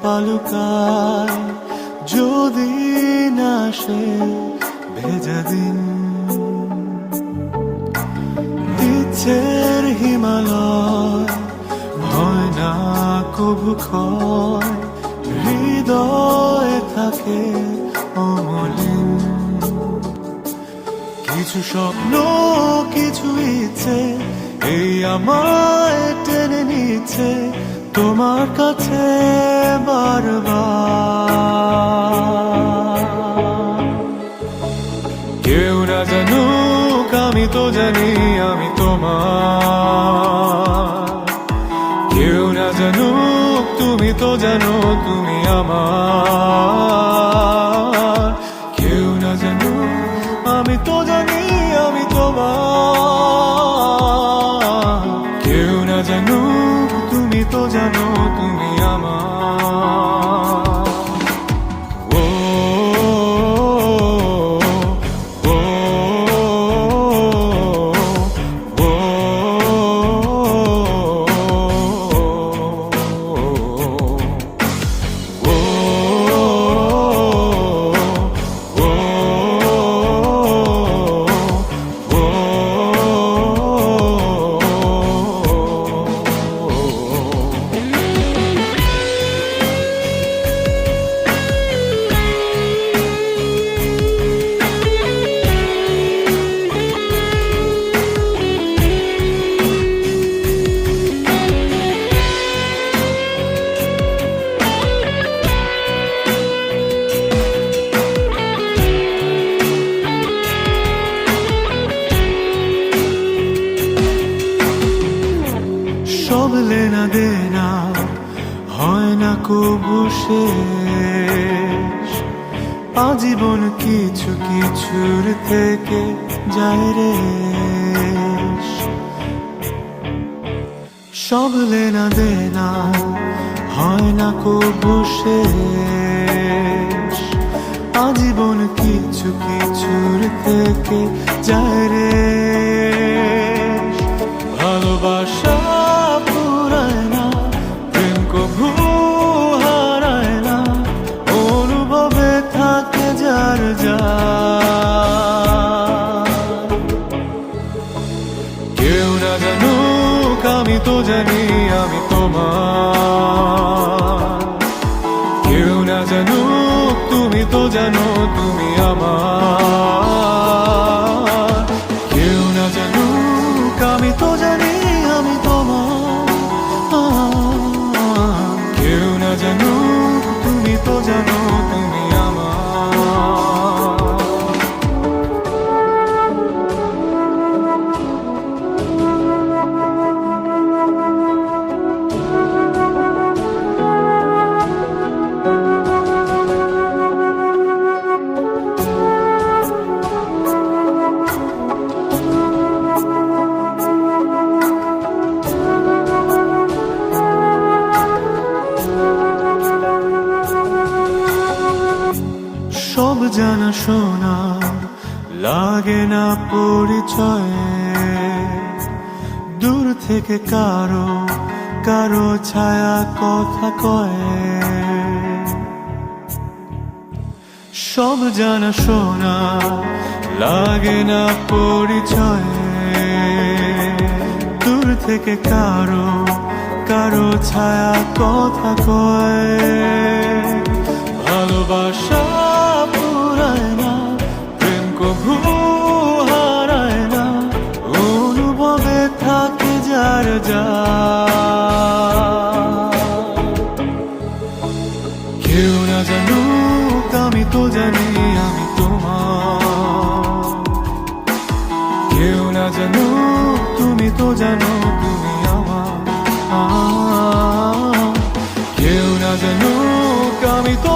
পালুকায় যদি না সে ভেজা দিন। ইচ্ছের হিমালয় হয় না কবু ক্ষয়, হৃদয়ে থাকে অমলিন। কিছু স্বপ্ন কিছু ইচ্ছে এই আমায় টেনে নিচ্ছে তোমার কাছে বারবার। কেউ না জানুক আমি তো জানি আমি তোমার, কেউ না জানুক তুমি তো জানো তুমি আমার। কেউ না জানুক আমি তো জানি আমি তোমার, কেউ না জানুক তুমি তো জানো তুমি আমার। ও ও ও সব লেনা দেনা হয় না কবু শেষ, আজীবন কিছু কিছুর থেকে যায় রে। সব লেনা দেনা হয় না কবু শেষ, আজীবন কিছু কিছুর থেকে যায় রে। ভালোবাসা পুরায় না, প্রেম কভু হারায় না, অনুভবে থাকে যার যার। কেউ না জানুক আমি তো জানি আমি তোমার, কেউ না জানুক তুমি তো জানো তুমি আমার। কেউ না জানুক আমি তো জানি আমি তোমার, কেউ না জানুক তুমি তো জানো তুমি আমার। সব জানা শোনা লাগে না পরিচয়ে, দূর থেকে কারো কারো ছায়া কথা কয়ে। সব জানা শোনা লাগে না পরিচয়ে, দূর থেকে কারো কারো ছায়া কথা কয়ে। ভালোবাসা পুরায় না, প্রেম কভু হারায় না, অনুভবে থাকে যার যার। কেউ না জানুক আমি তো জানি আমি তোমার, কেউ না জানুক তুমি তো জানো তুমি আমার। কেউ না জানুক আমি তো